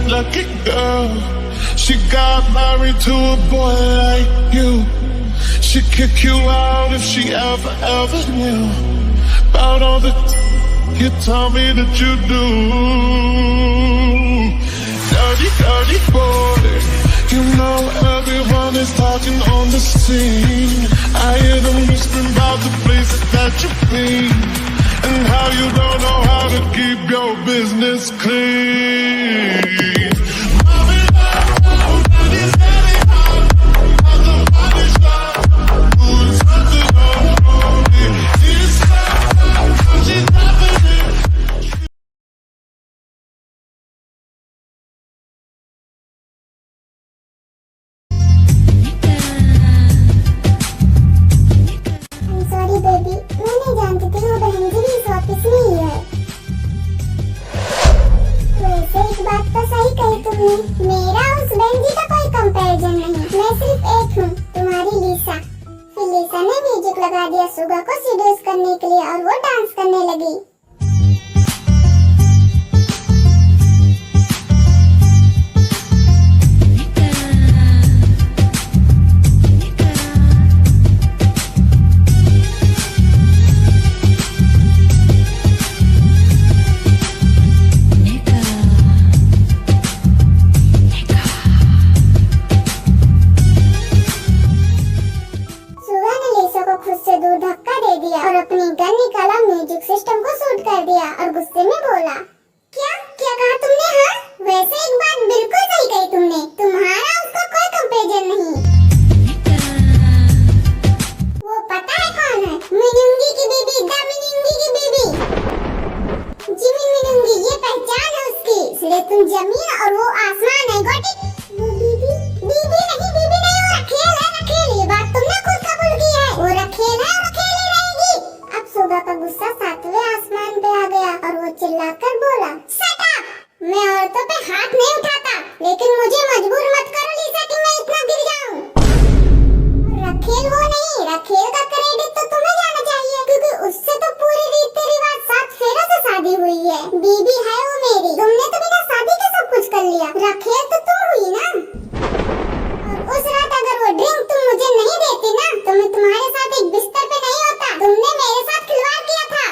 lucky girl. She got married to a boy like you. She'd kick you out if she ever knew about all the you tell me that you do. Dirty, dirty boy. You know everyone is talking on the scene. I hear them whispering about the places that you've been and how you don't know how to keep your business clean. मेरा उस Benji का कोई comparison नहीं, मैं सिर्फ एक हूँ, तुम्हारी लीसा। फिर लीसा ने म्यूजिक लगा दिया सुगा को सीड्यूस करने के लिए और वो डांस करने लगी। और अपनी गन निकाला, म्यूजिक सिस्टम को शूट कर दिया और गुस्से में बोला, क्या क्या कहा तुमने? हाँ, वैसे एक बात बिल्कुल सही कही तुमने, तुम्हारा उसका कोई कंपैरिजन नहीं। वो पता है कौन है? मिनुंगी की बीबी, द मिनुंगी की बीबी, जिमी मिनुंगी, ये पहचान है उसकी। इसलिए तुम जमीन और वो आसमान है गोटी। वो बीबी बीबी नहीं, वो रखेल है, रखेल। ये बात तुमने खुद कबूल की है, वो रखेल है और रखेल ही रहेगी। अब सुगा का गुस्सा सातवें आसमान पे आ गया और वो चिल्लाकर बोला, शट अप! मैं औरतों पे हाथ नहीं उठाता, लेकिन मुझे मजबूर मत करो लीसा कि मैं इतना गिर जाऊं। रखेल वो नहीं, रखेल का क्रेडिट तो तुम्हें जाना चाहिए, क्योंकि उससे तो पूरी रीति रिवाज 7 फेरों से शादी हुई है। बीबी है वो मेरी, तुमने तो बिना शादी के सब कुछ कर लिया। रखेल तो तुम हुई ना। और उस रात अगर वो ड्रिंक तुम मुझे नहीं देती ना, तो मैं तुम्हारे साथ एक बिस्तर पे नहीं होता। तुमने मेरे साथ खिलवाड़ किया था।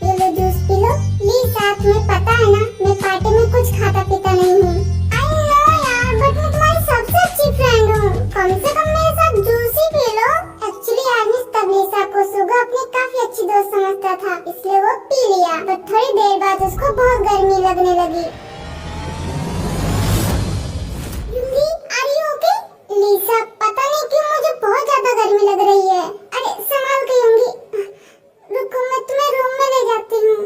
ये लो जूस पी लो। लीसा, तुम्हें पता है ना, मैं पार्टी में कुछ खाता पीता नहीं हूँ। आई नो यार, बट मैं तुम्हारी सबसे अच्छी फ्रेंड हूँ, कम से कम मेरे साथ जूस ही पी लो। एक्चुअली आज तब लीसा को सुगा अपनी काफी अच्छी दोस्त समझता था, इसलिए वो पी लिया। बट थोड़ी देर बाद उसको बहुत गर्मी लगने लगी। Are you okay? लीसा, पता नहीं क्यों मुझे बहुत ज्यादा गर्मी लग रही है। अरे संभाल के यूंगी, रुको मैं तुम्हें रूम में ले जाती हूँ।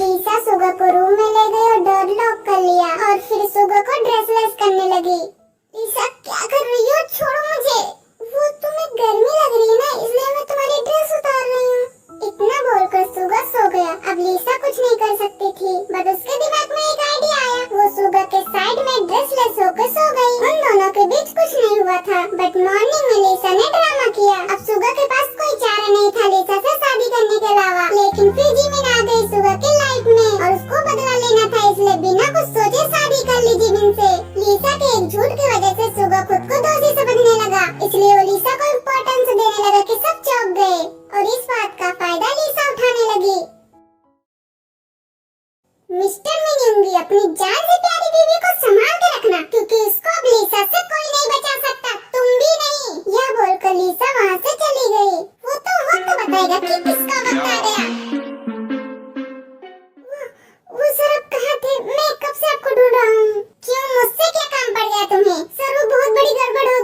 लीसा सुगा को रूम में ले गई और डोर लॉक कर लिया और फिर सुगा को ड्रेसलेस करने लगी। लीसा, क्या कर रही हो? छोड़ो मुझे। वो तुम्हें गर्मी लग रही है ना, इसलिए मैं तुम्हारी ड्रेस उतार रही हूँ। इतना बोलकर सुगा सो गया। अब लीसा कुछ नहीं कर सकती थी, बट उसके दिमाग में एक आइडिया आया। वो सुगा के साइड में ड्रेसलेस होकर सो गई। उन दोनों के बीच कुछ नहीं हुआ था, बट मॉर्निंग में लीसा ने ड्रामा किया। अब सुगा के पास कोई चारा नहीं था लीसा से शादी करने के अलावा, लेकिन फिर जिमिन आ गई सुगा के लाइफ में और उसको बदला लेना था, इसलिए बिना कुछ सोचे शादी कर ली जिमिन से। लीसा के एक झूठ की वजह से सुगा खुद को दोषी समझने लगा, इसलिए वो लीसा को इम्पोर्टेंस देने लगा कि सब चौंक गए और इस बात का फायदा लीसा उठाने लगी। मिस्टर मिनुंगी, अपनी जान से प्यारी बीवी को संभाल के रखना, क्योंकि इसको अब लीसा से कोई नहीं बचा सकता, तुम भी नहीं। यह बोलकर लीसा वहाँ से चली गई। वो तो वक्त बताएगा कि किसका वक्त आ गया। वो सरब कहाँ थे? मैं कब से आपको ढूंढ रहा हूँ। क्यों, मुझसे क्या काम पड़ गया तुम्हें? सर, वो बहुत बड़ी गड़बड़ हो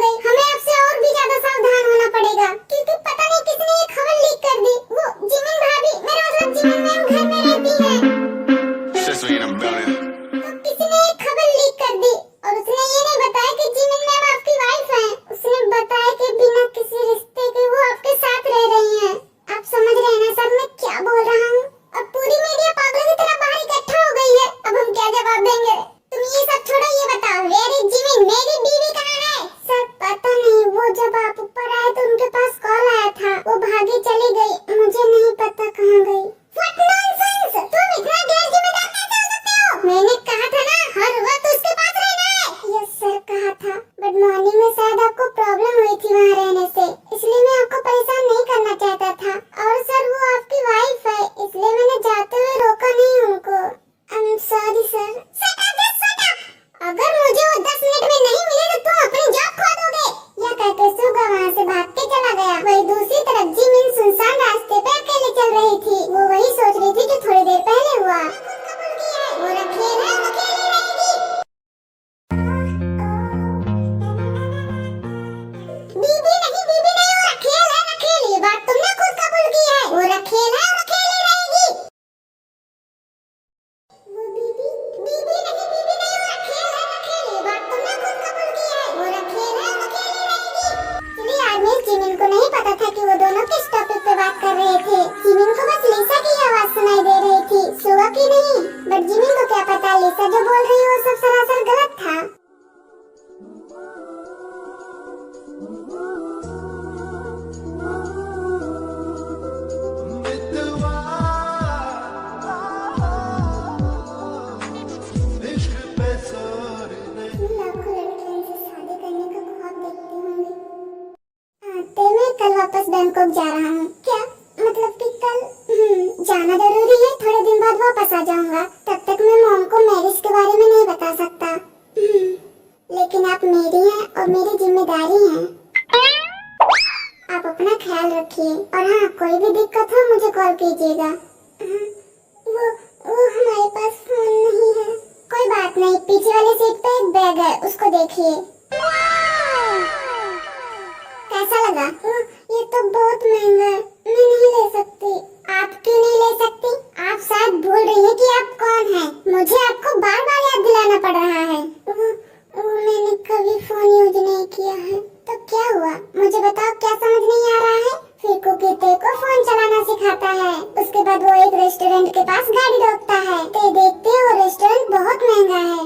जाना जरूरी है, थोड़े दिन बाद वापस आ जाऊंगा। तब तक मैं मॉम को मैरिज के बारे में नहीं बता सकता। लेकिन आप मेरी हैं और मेरी जिम्मेदारी हैं। आप अपना ख्याल रखिए और हाँ, कोई भी दिक्कत हो मुझे कॉल कीजिएगा। वो हमारे पास फोन नहीं है। कोई बात नहीं, पीछे वाले सीट पे एक बैग है, उसको देखिए। कैसा लगा? ये तो बहुत महंगा है, मैं नहीं ले सकती। आप क्यों नहीं ले सकती? आप शायद भूल रही हैं कि आप कौन हैं। मुझे आपको बार बार याद दिलाना पड़ रहा है। मैंने कभी फोन यूज नहीं किया है। तो क्या हुआ, मुझे बताओ, क्या समझ नहीं आ रहा है? फिर कुकी ते को फोन चलाना सिखाता है। उसके बाद वो एक रेस्टोरेंट के पास गाड़ी रोकता है। ते देखते वो रेस्टोरेंट बहुत महंगा है।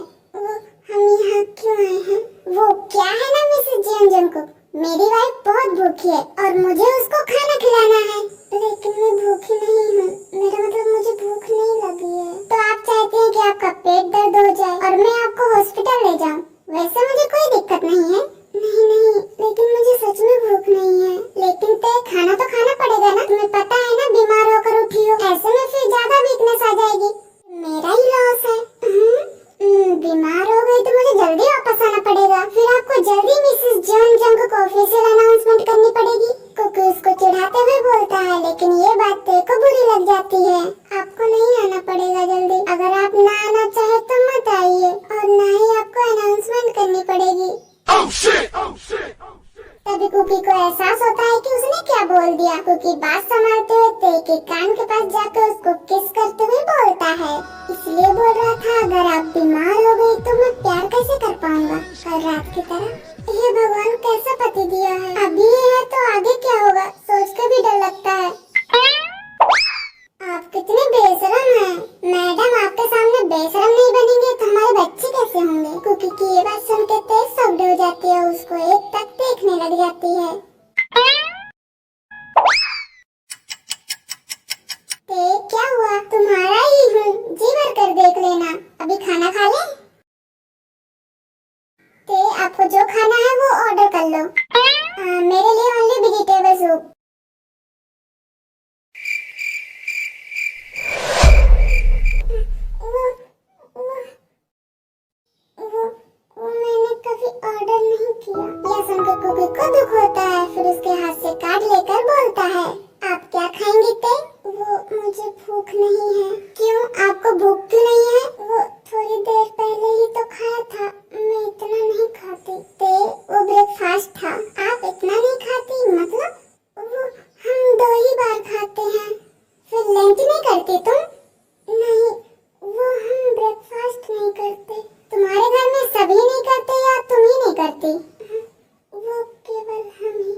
हम यहाँ क्यों आए हैं? वो क्या है ना मिसेस जंजंकुक, मेरी वाइफ बहुत भूखी है और मुझे उसको खाना खिलाना है। लेकिन मैं भूखी नहीं हूँ, मेरा मतलब मुझे भूख नहीं लगी है। तो आप चाहते हैं कि आपका पेट दर्द हो जाए और मैं आपको हॉस्पिटल ले जाऊँ? वैसे मुझे कोई दिक्कत नहीं है। नहीं, लेकिन मुझे सच में भूख नहीं है। लेकिन ते खाना तो खाना पड़ेगा ना, तुम्हें पता है ना, बीमार होकर उठी हो, ऐसे में फिर ज्यादा वीकनेस आ जाएगी। मेरा ही लॉस है। बीमार हो गई तो मुझे जल्दी वापस आना पड़ेगा। फिर आपको जल्दी मिसेस जंजंकुक को ऑफिशियल अनाउंसमेंट करनी पड़ेगी। क्योंकि उसको चिढ़ाते हुए बोलता है, लेकिन ये बात ते को बुरी लग जाती है। आपको नहीं आना पड़ेगा जल्दी। अगर आप ना आना चाहे तो मत आइए और ना ही आपको अनाउंसमेंट करनी पड़ेगी। तभी कुकी को एहसास होता है कि उसने क्या बोल दिया। कुकी बात संभालते हुए ते के कान के पास जाकर उसको किस करते हुए बोलता है, इसलिए बोल रहा था, अगर आप बीमार हो गई तो मैं प्यार कैसे कर पाऊंगा कल रात की तरह। ये भगवान कैसा पति दिया है। अभी ये है तो आगे क्या होगा, सोच के भी डर लगता है। आप कितने बेशरम हैं। मैडम, आपके सामने बेशरम नहीं बनेंगे तो हमारे बच्चे कैसे होंगे? कुकी की ये बात सुन के तेज शब्द हो जाती है, उसको एक तक देखने लग जाती है। ते क्या हुआ? तुम्हारा ही हूँ, जी भर कर देख लेना। अभी खाना खा ले। ते आपको जो खाना है वो ऑर्डर कर लो। मेरे लिए ओनली वेजिटेबल सूप। मैंने कभी ऑर्डर नहीं किया। यह सुनकर कुकी को दुख होता है। फिर उसके हाथ से कार्ड लेकर बोलता है, आप क्या खाएंगी ते? मुझे भूख नहीं है। क्यों, आपको भूख क्यों नहीं है? वो थोड़ी देर पहले ही तो खाया था, मैं इतना नहीं खाती। ते वो ब्रेकफास्ट था, आप इतना नहीं खाती? मतलब वो हम 2 ही बार खाते हैं। फिर लंच नहीं करती तुम? नहीं, वो हम ब्रेकफास्ट नहीं करते। तुम्हारे घर में सभी नहीं करते या तुम ही नहीं करती? वो केवल हम ही।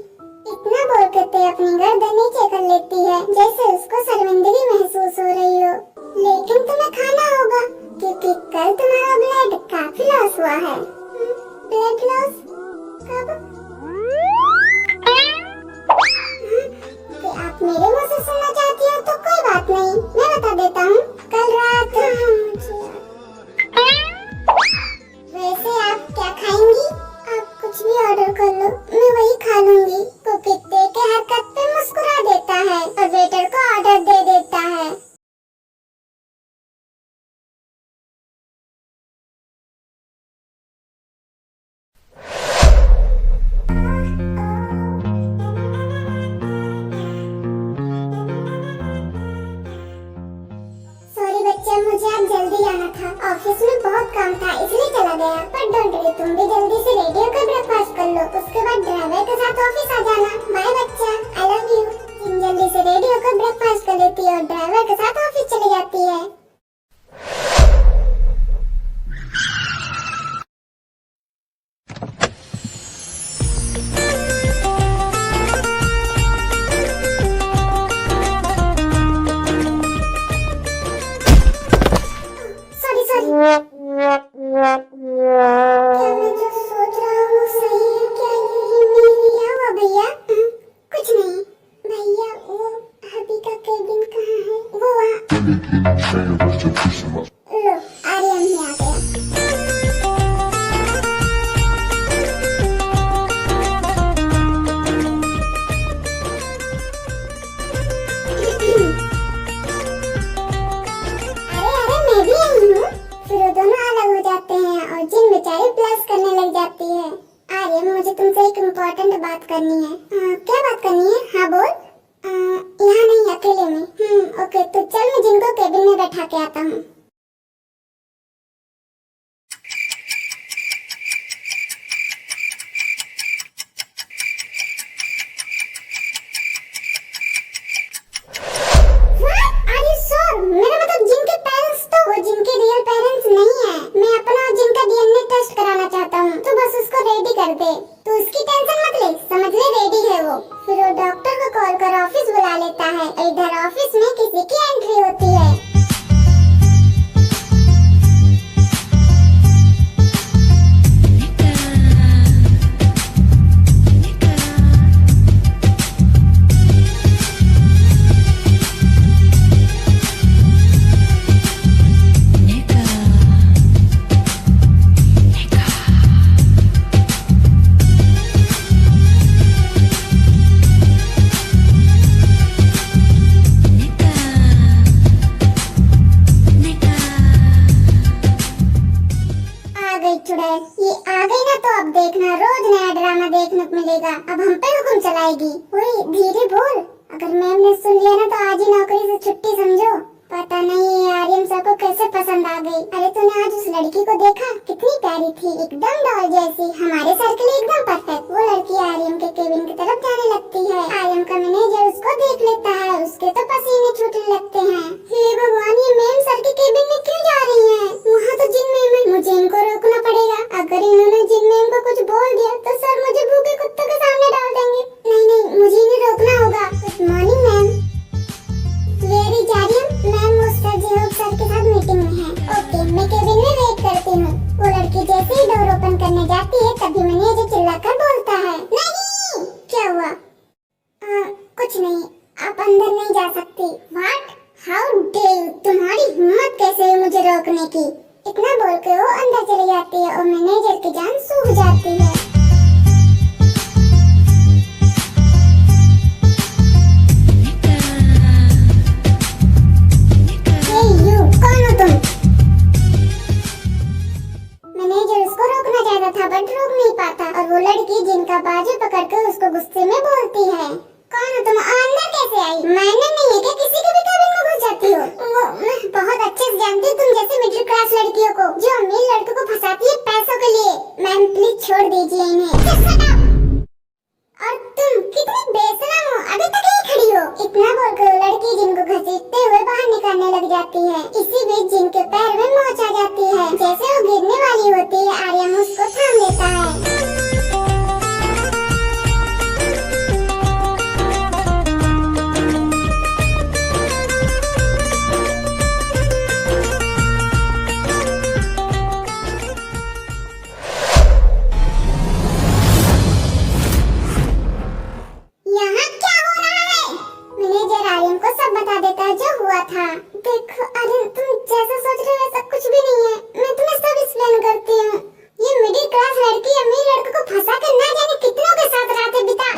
इतना बोल कर ते अपनी गर्दन नीचे कर लेती है, जैसे उसको शर्मिंदगी महसूस हो रही हो। लेकिन तुम्हें खाना होगा क्योंकि कल तुम्हारा ब्लड काफी लॉस हुआ है। ब्लड लॉस कब? आप मेरे मुंह से सुनना चाहती हो तो कोई बात नहीं, मैं बता देता हूँ। कल रात वैसे आप क्या खाएंगी? आप कुछ भी ऑर्डर कर लो, मैं वही खा लूंगी। कुकी ते के हरकत पे मुस्कुरा देता है और वेटर को ऑर्डर दे देता है। मुझे आज जल्दी जाना था, ऑफिस में बहुत काम था इसलिए चला गया। पर डोंट वरी, तुम भी जल्दी से रेडी होकर ब्रेकफास्ट कर लो, उसके बाद ड्राइवर के साथ ऑफिस आ जाना। बाय बच्चा, आई लव यू। जिन जल्दी से रेडी होकर ब्रेकफास्ट कर लेती है और ड्राइवर के साथ ऑफिस चली जाती है। तुमसे एक इम्पोर्टेंट बात करनी है। क्या बात करनी है? हाँ बोल। यहाँ नहीं, अकेले में। ओके, तो चल मैं जिनको केबिन में बैठा के आता हूँ। मेरा मतलब जिनके पेरेंट्स तो वो जिनके रियल पेरेंट्स नहीं है। मैं अपना और जिनका डीएनए टेस्ट कराना चाहता हूँ, तो बस उसको रेडी कर दे। तू उसकी टेंशन मत ले, समझ ले, रेडी है वो। फिर वो डॉक्टर को कॉल कर ऑफिस बुला लेता है। इधर ऑफिस में किसी की एंट्री होती है। ये आ गई ना, तो अब देखना रोज नया ड्रामा देखने को मिलेगा। अब हम पे हुक्म चलाएगी। ओए धीरे बोल, अगर मैम ने सुन लिया ना तो आज ही नौकरी से छुट्टी समझो। पता नहीं ये आर्यन सर को कैसे पसंद आ गई। अरे तूने आज उस लड़की को देखा? कितनी प्यारी थी, एकदम डॉल जैसी, हमारे सर के लिए एकदम परफेक्ट। वो लड़की आर्यन के केबिन की तरफ जाने लगती है। आर्यन का मैनेजर उसको देख लेता है, उसके तो पसीने छूटने लगते हैं। हे भगवान, ये मैम सर के केबिन में क्यों जा रही है? वहाँ तो जिन मैम है, मुझे इनको रोकना पड़ेगा। अगर इन्होंने जिन मैम को कुछ बोल दिया तो सर मुझे भूखे कुत्तों के सामने डाल देंगे। नहीं, मुझे इन्हें रोकना होगा। Good morning ma'am. वेरी जारियम, मैम वो सर जेहोक सर के साथ मीटिंग में है। ओके, मैं केबिन में वेट करती हूँ। वो लड़की जैसे ही डोर ओपन करने जाती है तभी मैनेजर चिल्लाकर बोलता है, नहीं। क्या हुआ? कुछ नहीं, आप अंदर नहीं जा सकती। व्हाट? हाउ डेयर, तुम्हारी हिम्मत कैसे है मुझे रोकने की? इतना बोल के वो अंदर चली जाती है और मैनेजर की जान सूख जाती है। कौन हो तुम? मैनेजर उसको रोकना चाहता था बट रोक नहीं पाता और वो लड़की जिनका बाजू पकड़ कर उसको गुस्से में बोलती है, कौन हो तुम? अंदर कैसे आई? मैंने नहीं है कि किसी के भी केबिन में घुस जाती हो। मैं बहुत अच्छे से जानती हूँ तुम जैसे मिडिल क्लास लड़कियों को जो अमीर लड़कों को फंसाती है पैसों के लिए। मैम प्लीज छोड़ दीजिए इन्हें। और तुम कितनी बेशरम हो, अभी तक यहीं खड़ी हो? इतना बोलकर लड़की जिनको घसीटते हुए बाहर निकालने लग जाती है। इसी बीच जिनके पैर में मोच आ जाती है। जैसे वो गिरने वाली होती है, आर्यन उसको थाम लेता है। देखो अरे तुम जैसा सोच रहे हो ऐसा कुछ भी नहीं है। मैं तुम्हें सब एक्सप्लेन करती हूँ। ये मिडिल क्लास लड़की अमीर लड़कों को फंसा कर ना जाने कितनों के साथ रातें बिता।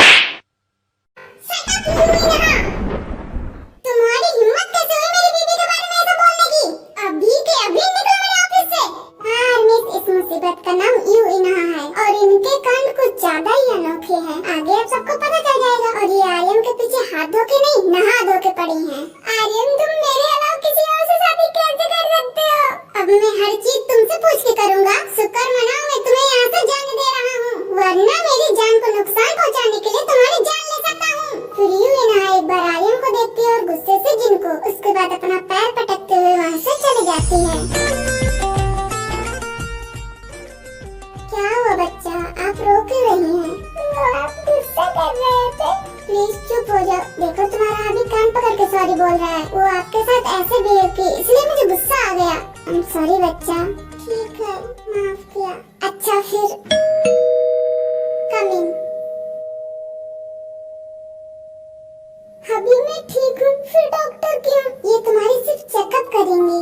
तुम्हारी हिम्मत कैसे हुई मेरी बीवी के बारे में ऐसा बोलने की? अभी के अभी निकलो मेरे ऑफिस से। हाँ मिस, इस मुसीबत का नाम यू इन्हा है और इनके कांड कुछ ज्यादा ही अनोखे हैं। आगे अब सबको पता चल जाएगा। और ये आर्यन के पीछे हाथ धो के नहीं नहा धो के पड़ी हैं। आर्यन तुम मेरे अलावा किसी और से शादी कैसे कर सकते हो? अब मैं हर चीज तुमसे पूछ के करूँगा। शुक्र मनाओ मैं तुम्हें यहाँ से जाने दे रहा हूँ, वरना मेरी जान को नुकसान पहुँचाने के लिए तुम्हारी जान ले सकता हूँ। फिर यू इन्हा एक बार आर्यन को देखती है और गुस्से से जिनको, उसके बाद अपना पैर पटकते हुए वहाँ से चली जाती है। क्या हुआ बच्चा, आप रो क्यों रही हैं? आप गुस्सा कर रहे थे। प्लीज चुप हो जाओ। देखो तुम्हारा अभी कान पकड़ के सॉरी बोल रहा है। वो आपके साथ ऐसे बिहेव की इसलिए मुझे गुस्सा आ गया। I'm sorry बच्चा। ठीक है, माफ किया। अच्छा फिर कम इन। अभी मैं ठीक हूँ, फिर डॉक्टर क्यों? ये तुम्हारी सिर्फ चेकअप करेंगी।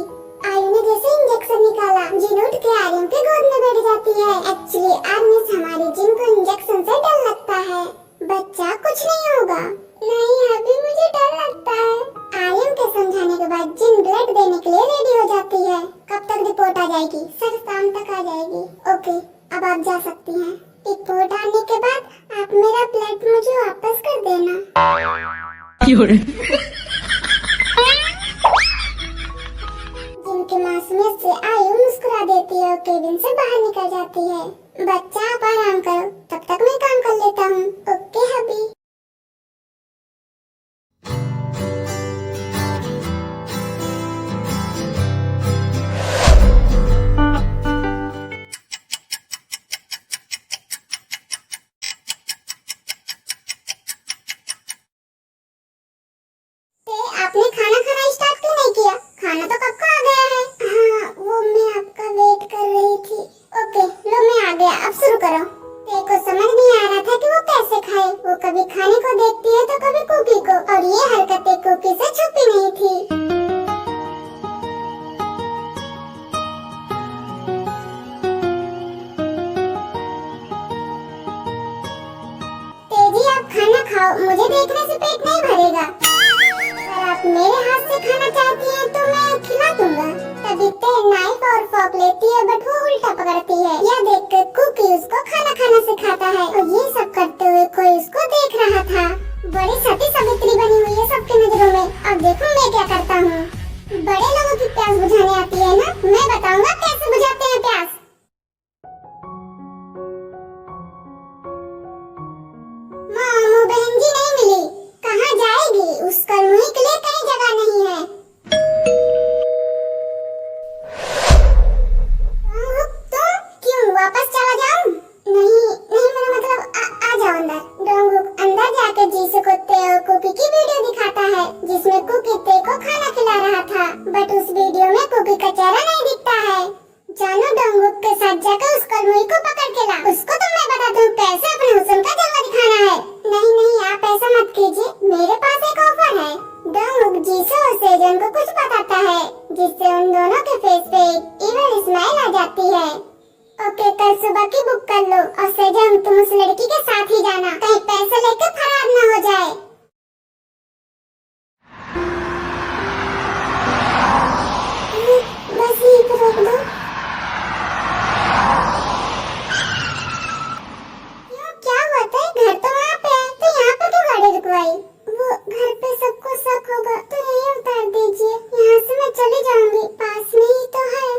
आयु ने जैसे इंजेक्शन निकाला, जिन उठ के आर्यन के गोद में बैठ जाती है। एक्चुअली आज हमारी जिन को इंजेक्शन से डर लगता है। बच्चा कुछ नहीं होगा। नहीं अभी मुझे डर लगता है। आर्यन के समझाने के बाद जिन ब्लड देने के लिए रेडी हो जाती है। कब तक रिपोर्ट आ जाएगी? सर शाम तक आ जाएगी। ओके, अब आप जा सकती हैं। रिपोर्ट आने के बाद आप मेरा ब्लड मुझे वापस कर देना। जिनकी मासूमियत से आयु मुस्कुरा देती है और केबिन से बाहर निकल जाती है। बच्चा आप आराम करो, तब तक मैं काम कर लेता हूँ। ओके हबी। आपने खाना खाना स्टार्ट क्यों नहीं किया? खाना तो कब का आ गया है। हाँ, वो मैं आपका वेट कर रही थी। ओके, लो मैं आ गया, अब शुरू करो। तेरे को समझ नहीं आ रहा था कि वो कैसे खाए। वो कभी खाने को देखती है तो कभी कुकी को, और ये हरकतें कुकी से छुपी नहीं थी। तेजी, आप खाना खाओ, मुझे देखने से पेट नहीं भरेगा। आप मेरे हाथ से खाना चाहती हैं तो मैं खिला दूंगा। तभी ते नाइफ और फोक लेती है, बट वो उल्टा पकड़ती है। यह देखकर कुकी उसको खाना खाना सिखाता है, और ये सब करते हुए कोई उसको देख रहा था। बड़ी सती सावित्री बनी हुई है सबके नजरों में। अब देखो मैं क्या करता हूँ। बड़े लोगों की प्यास बुझाने आती है ना, मैं बताऊंगा कैसे बुझाते हैं प्यास। मामू बहन जी नहीं मिली, कहाँ जाएगी? उसका मुंह के लिए कहीं जगह नहीं है। तुम क्यों वापस चला जाऊं? नहीं नहीं, मेरा मतलब आ जाओ अंदर। डोंगुक अंदर जाकर जीसू को ते और कुकी की वीडियो दिखाता है, जिसमें कुकी ते को खाना खिला रहा था। बट उस वीडियो में कुकी का चेहरा नहीं दिखता है। जानो डोंगुक के साथ जाकर उसका मुंह को पकड़ के ला। उसको तो मैं बताता हूँ कैसे अपने हुस्न का जलवा दिखाना है। नहीं नहीं, आप ऐसा मत कीजिए, मेरे पास एक ऑफर है। डोंगुक जीसू और सेजन को कुछ बताता है, जिससे उन दोनों के फेस पे एक इवल स्माइल आ जाती है। ओके, कल सुबह की बुक कर लो, और सेजन तुम उस लड़की के साथ ही जाना, कहीं पैसे लेकर फरार न हो जाए। बस यहीं पर रोक दो। क्या हुआ था? घर तो वहाँ पे है, तो यहाँ पे क्यों गाड़ी रुकवाई? वो घर पे सबको शक होगा, तो यहीं उतार दीजिए। यहाँ से मैं चली जाऊंगी, पास में ही तो है।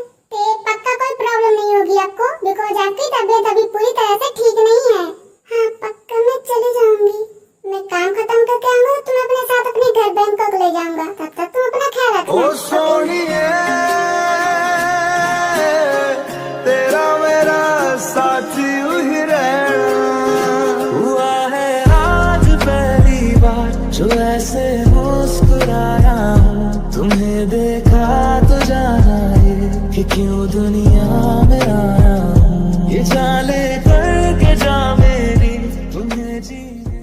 पक्का कोई प्रॉब्लम नहीं होगी आपको, बिकॉज आपकी तबीयत अभी पूरी तरह से ठीक नहीं है। हाँ पक्का मैं चली जाऊंगी। मैं काम खत्म करके आऊंगा, तो मैं अपने साथ अपने घर बैंकॉक ले जाऊंगा। तब तक तुम अपना ख्याल रखना। ओ सोनिए, तेरा मेरा साथी ही रहना। हुआ है आज पहली बार जो ऐसे मुस्कुराया हूँ। तुम्हें देखा तो जाना ये कि क्यों दुनिया में आया हूँ। ये जाने करके जा मेरी तुम्हें जीने।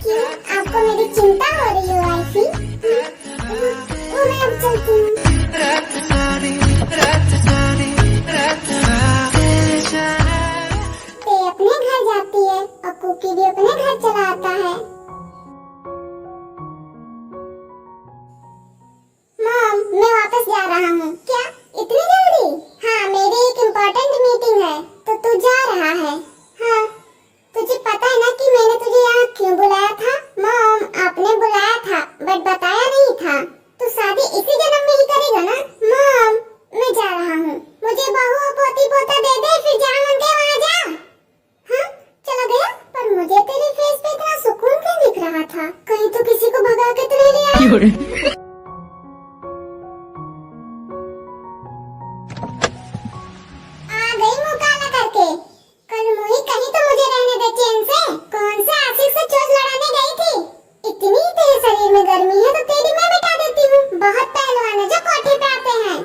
क्यों आपको मेरी चिंता हो रही है वाइफी? मैं अब चलती हूँ। ते अपने घर जाती है और कुकी भी अपने घर चला आता है। मॉम, मैं वापस जा रहा हूँ। क्या इतनी जल्दी? हाँ, मेरी एक इम्पोर्टेंट मीटिंग है, तो तू जा रहा है? हाँ, तुझे पता है ना कि मैंने तुझे यहाँ क्यों बुलाया था? मॉम, आपने बुलाया था बट बताया नहीं था। तो शादी इसी जन्म में ही करेगा ना? मॉम, मैं जा रहा हूँ। मुझे बहू और पोती पोता दे दे, फिर जहाँ मन के वहाँ जा। हाँ, चला गया? पर मुझे तेरे फेस पे इतना सुकून क्यों दिख रहा था? कहीं तो किसी को भगा के तो नहीं लिया? आ गई मुँह काला करके। कल मुही कहीं तो मुझे रहने दे चैन से। कौन से आशिक से चोट लड़ाने गई थी? इतनी तेरे शरीर में गर्मी है तो तेरी मैं मिटा देती हूँ। बहुत पहलवान है जो कोठे पे आते हैं।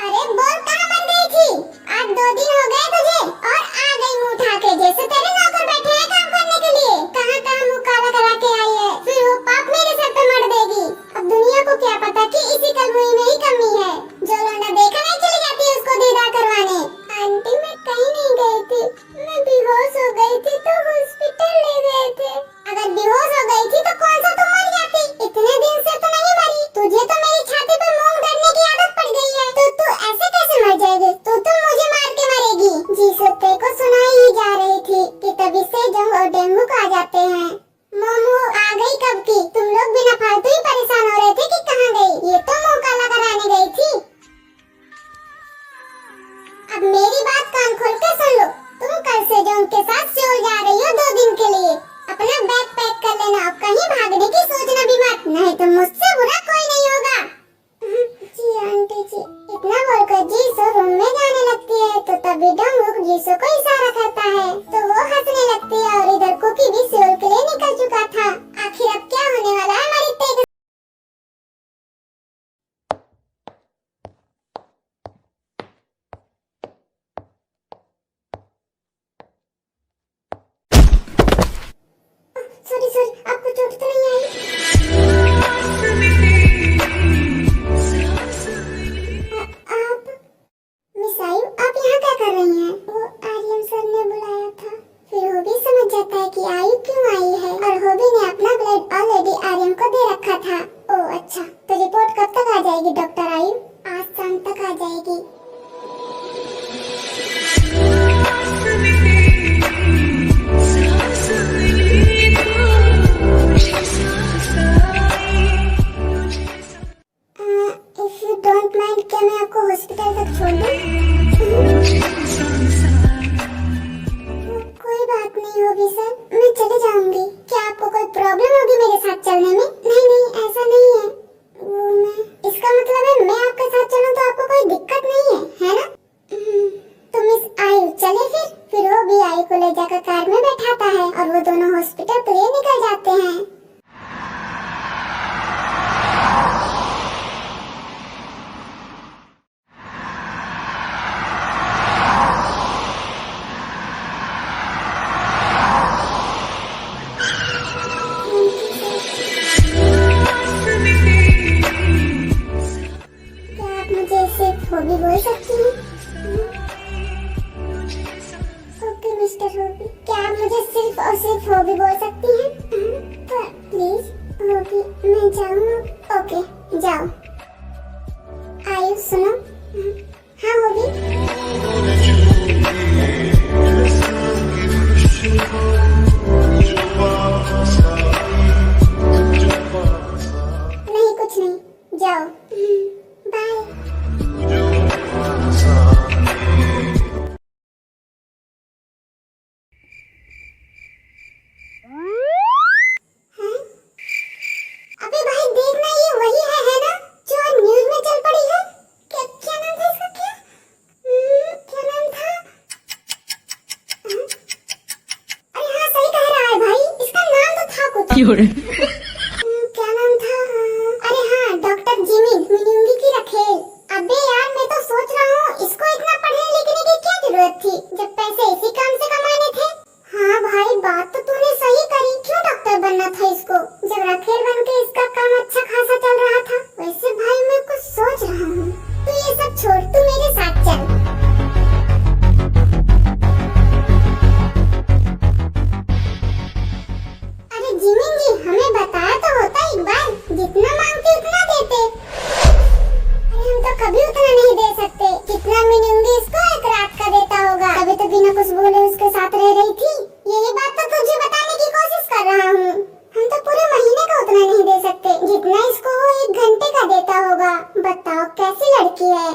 अरे बोल, कहाँ मर गई थी? आज 2 दिन हो गए तुझे, और आ गई मुँह उठा के, जैसे तेरे नौकर बैठे हैं काम करने के लिए। कहाँ कहाँ मुँह काला करा के आई है, फिर वो पाप मेरे सर पे मर देगी। डेंगू को आ जाते हैं। मोमो आ गई कब की? तुम लोग बिना फालतू ही परेशान हो रहे थे कि कहाँ गई? ये तो मुंह काला कराने गई थी। अब मेरी बात कान खोल के सुन लो। तुम कल से जो उनके साथ सियोल जा रही हो 2 दिन के लिए, अपना बैग पैक कर लेना। अब कहीं भागने की सोचना भी मत, नहीं तो मुझसे बुरा कोई नहीं होगा। जी आंटी जी, इतना बोलकर जीसो रूम में जाने लगती है तो तभी डंगुक जीसो को इशारा करता है तो वो हंसने लगती है और इधर कुकी भी सियोल के लिए निकल चुका था। आखिर अब क्या होने वाला है हमारी तेज। सॉरी, आपको चोट तो नहीं आई? आप मिस आयु, आप यहाँ क्या कर रही हैं? वो आर्यन सर ने बुलाया था। फिर वो भी समझ जाता है कि आयु क्यों आई है और होबी ने अपना ब्लड ऑलरेडी आर्यन को दे रखा था। ओह अच्छा, तो रिपोर्ट कब तक आ जाएगी डॉक्टर आयु? आज शाम तक आ जाएगी। इफ यू डोंट माइंड, क्या मैं आपको हॉस्पिटल तक छोड़ दूं? कोई बात नहीं होगी सर, मैं चले जाऊंगी। क्या आपको कोई प्रॉब्लम होगी मेरे साथ चलने में? नहीं, ऐसा नहीं है। वो मैं, इसका मतलब है मैं आपके साथ चलूं तो आपको कोई दिक्कत नहीं है ना? तो मिस आयु चले फिर वो भी आयु को ले जाकर कार में बैठाता है और वो दोनों हॉस्पिटल के लिए निकल जाते हैं। होबी बोल सकती हूँ? ओके मिस्टर होबी, क्या आप मुझे सिर्फ और सिर्फ होबी बोल सकती हैं? पर प्लीज होबी, मैं जाऊँ? ओके जाओ। आयु सुनो। हाँ होबी। नहीं कुछ नहीं, जाओ। बाय। अबे भाई देखना, ये वही है ना जो न्यूज़ में चल पड़ी है? क्या नाम था इसका? क्या नाम था? अरे हाँ सही कह रहा है भाई, इसका नाम तो था कुछ। क्या नाम था? अरे हाँ, डॉक्टर जिमी मिनुंगी की रखेल। अबे यार, मैं तो सोच रहा हूँ इसको इतना पढ़ने लिखने की क्या जरूरत थी जब पैसे इसी काम से कमाने थे। हाँ भाई, बात तो तूने सही करी। क्यों डॉक्टर बनना था इसको जब रखेल बन के इसका काम अच्छा खासा चल रहा था? वैसे भाई मैं कुछ सोच रहा हूँ, तू ये सब छोड़, तू मेरे साथ चल। अरे जिमिन जी, हमें बताया तो होता एक बार, जितना मांगते उतना देते। हम तो कभी उतना नहीं दे सकते। कितना मिलूंगी इसको एक रात का देता होगा, तभी तो बिना कुछ बोले उसके साथ रह रही थी। यही बात तो तुझे बताने की कोशिश कर रहा हूँ। हम तो पूरे महीने का उतना नहीं दे सकते जितना इसको वो 1 घंटे का देता होगा। बताओ कैसी लड़की है?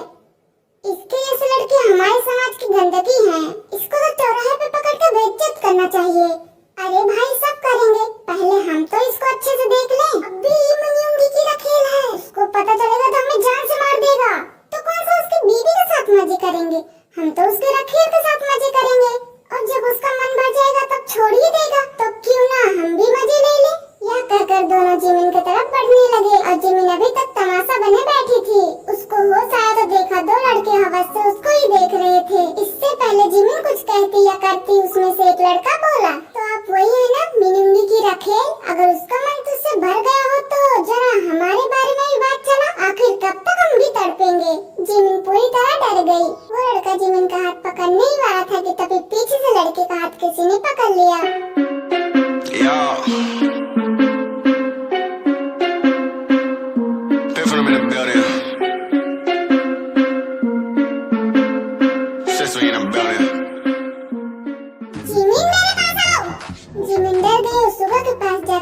इसके जैसे लड़की हमारे समाज की गंदगी है। इसको तो चौराहे पे पकड़ कर बेइज्जत करना चाहिए। अरे भाई सब करेंगे, पहले हम तो इसको अच्छे से देख लें। अभी मिनुंगी की रखेल है, उसको पता चलेगा तो हमें जान से मार देगा। तो कौन सा उसकी बीवी के साथ मजे करेंगे? हम तो उसके रखेल के साथ मजे करेंगे और जब उसका मन भर जाएगा तब छोड़ ही देगा। तो क्यों ना हम भी मजे ले ले? यह कहकर दोनों जिमिन की तरफ बढ़ने लगे और जिमिन अभी तक तमाशा बने बैठी थी। उसको होश आया तो देखा 2 लड़के हवस से उसको ही देख रहे थे। इससे पहले जिमिन कुछ कहती या करती, उसमें से एक लड़का बोला, तो आप वही है ना मिनुंगी की रखेल? अगर उसका मन तुझसे भर गया हो तो जरा हमारे बारे में ही बात चला। आखिर कब तक हम भी तड़पेंगे? जिमिन पूरी तरह डर गई। वो लड़का जिमिन का हाथ पकड़ने ही वाला था कि तभी पीछे से लड़के का हाथ किसी ने पकड़ लिया।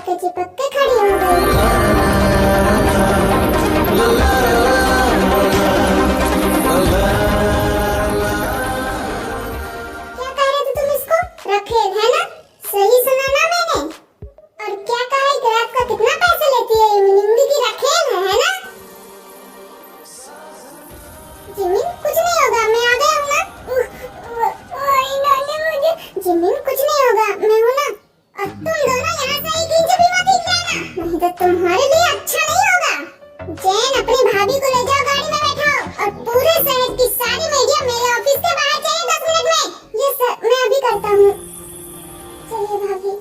आके चिपक के खड़ी हो गई। क्या कह रहे थे तुम इसको? रखेल है ना? सही सुना ना मैंने? और क्या कहा एक रात का कितना पैसा लेती है ये मिनिंगी की रखेल है ना? जिमिन कुछ नहीं होगा, मैं आ गया हूँ ना। इन्होंने मुझे जिमिन कुछ नहीं होगा, मैं हूँ ना। और तुम दोनों यहाँ से एक इंच भी मत हिलना, नहीं तो तुम्हारे लिए अच्छा नहीं होगा। जैन अपनी भाभी को ले जाओ, गाड़ी में बैठाओ और पूरे शहर की सारी मीडिया मेरे ऑफिस के बाहर चाहिए 10 मिनट में। ये सर मैं अभी करता हूँ। चलिए भाभी।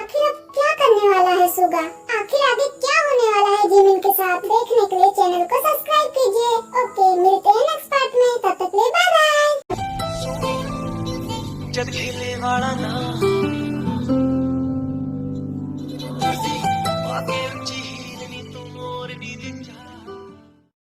आखिर अब क्या करने वाला है सुगा? आखिर आगे क्या होने वाला है जिमिन के साथ? देखने के लिए चैनल को सब्सक्राइब कीजिए। ओके, मिलते हैं नेक्स्ट पार्ट में, तब तक के लिए बाय बाय। जद खिले वाला ना